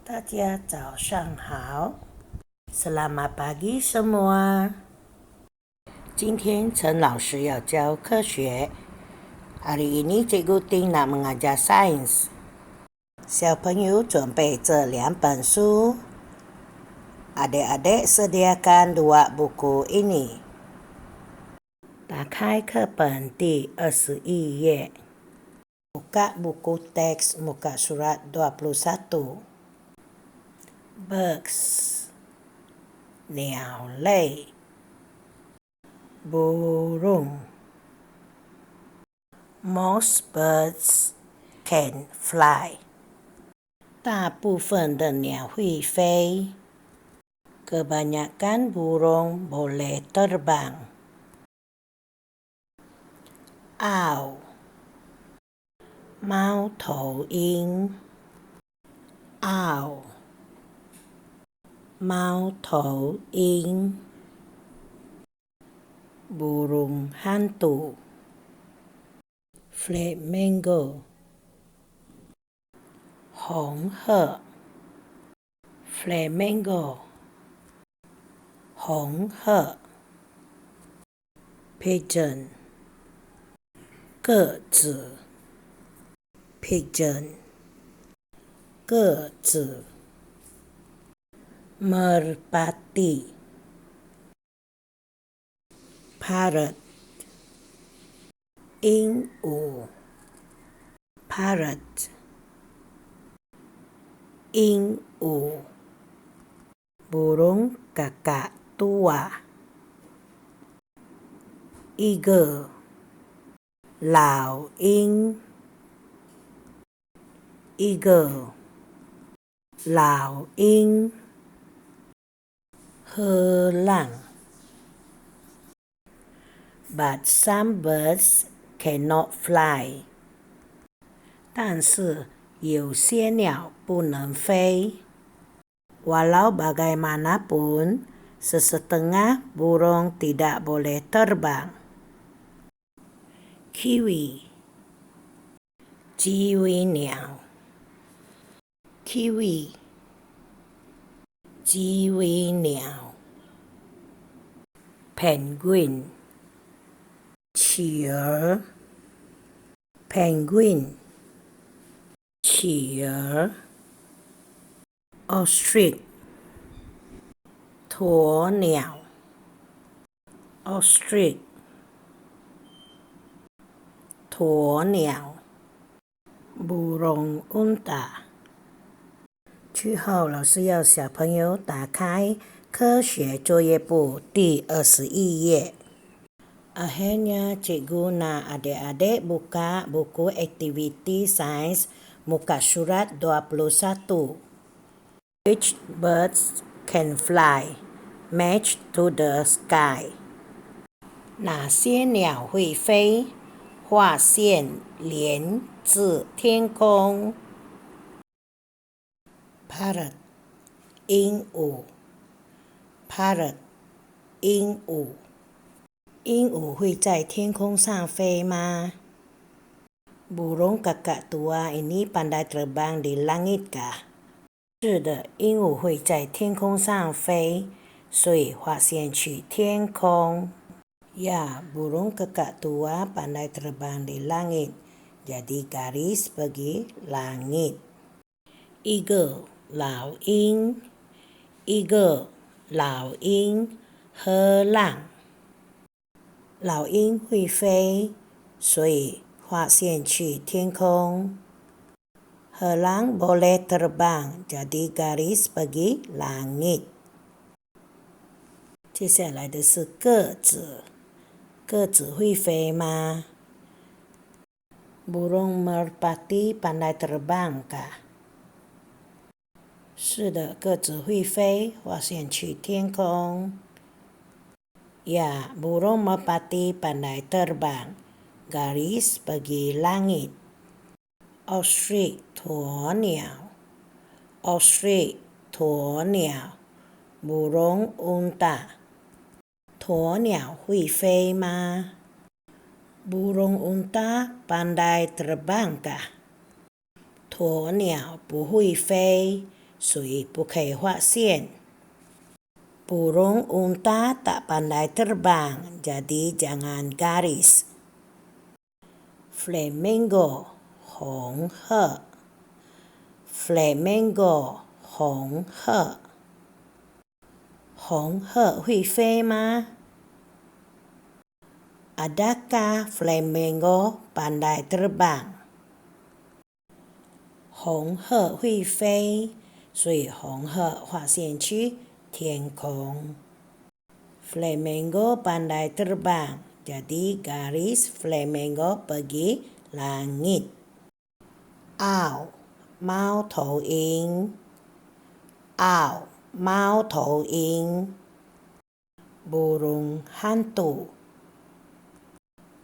大家早上好 ，Selamat pagi semua。今天陈老师要教科学。Hari ini Cikgu Ting nak mengajar sains。小朋友准备这2本书。Adik-adik sediakan 2 buku ini。打开课本第21页。Buka buku teks muka surat 21。Birds 鸟类 burung Most birds can fly 大部分的鸟会飞 Kebanyakan burung boleh terbang Owl 猫头鹰 Owl 猫头鹰 burung hantu flamingo 红鹤 flamingo 红鹤 pigeon 鸽子 pigeon 鸽子 merpati parrot 鹦鹉 parrot 鹦鹉 burung kakak tua eagle 老鹰 eagle 老鹰鹤浪 But some birds cannot fly 但是有些鸟不能飞 Walau bagaimanapun sesetengah burung tidak boleh terbang kiwi 鸡尾鸟 kiwi 鸡尾鸟 penguin 企鹅 penguin 企鹅 ostrich 鸵鸟 ostrich 鸵鸟 burung unta 句后老师要小朋友打开科学作业簿第21页。Akhirnya cikgu nak adik-adik buka buku aktiviti sains muka surat 21. Which birds can fly? Match to the sky. 哪些鸟会飞？画线连至天空。Parrot 鹦鹉 Parrot 鹦鹉鹦鹉会在天空上飞吗？ Burung kakak tua ini pandai terbang di langit kah? 是的，鹦鹉会在天空上飞，所以画线去天空。Ya, burung kakak tua pandai terbang di langit. Jadi garis pergi langit. Eagle 老鹰 Eagle 老鹰鹤浪老鹰会飞，所以画线去天空。Helang boleh terbang, jadi garis pergi langit. 接下来的是鸽子，鸽子会飞吗？ Burung merpati pandai terbang kah? 是的，鸽子会飞，画线去天空。Ya, burung merpati pandai terbang, garis pergi langit. Ostrich 鸵鸟 Ostrich 鸵鸟 Burung unta 鸵鸟会飞吗？ Burung unta pandai terbang kah? 鸵鸟不会飞，所以不可以发现。Burung unta tak pandai terbang, jadi jangan garis. Flamingo, 红鹤 Flamingo, 红鹤。红鹤会飞吗？ Adakah flamingo pandai terbang? 红鹤会飞，所以红鹤划线去天空。Flamingo pandai terbang, jadi garis flamingo pergi langit. Owl, 猫头鹰 Owl, 猫头鹰。Burung hantu,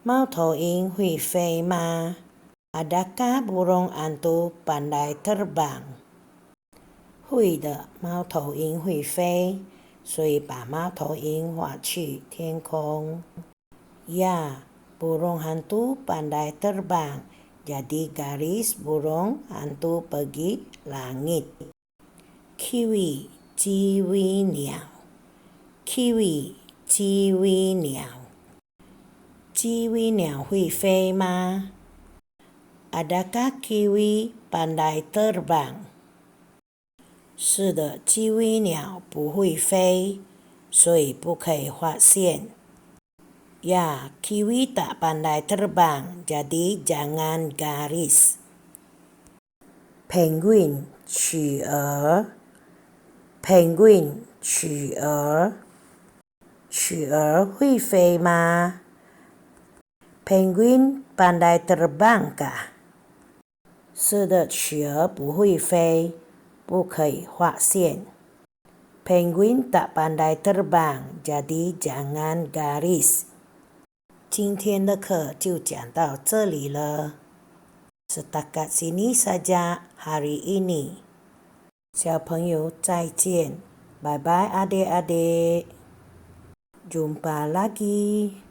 猫头鹰会飞吗？ Adakah burung hantu pandai terbang? 会的，猫头鹰会飞，所以把猫头鹰画去天空。Ya, burung hantu pandai terbang, jadi garis burung hantu pergi langit. Kiwi, 鸡尾鸟 Kiwi, 鸡尾鸟。鸡尾鸟会飞吗？ Adakah kiwi pandai terbang? 是的，鸡尾鸟不会飞，所以不可以画线。Ya, kiwi tak pandai terbang, jadi jangan garis. Penguin, 企鹅 Penguin, 企鹅。企鹅会飞吗？ Penguin pandai terbang kah? 是的，企鹅不会飞，不可以画线。Penguin tak pandai terbang, jadi jangan garis. 今天的课就讲到这里了。Setakat sini saja hari ini. 小朋友再见，拜拜，adik-adik. Jumpa lagi.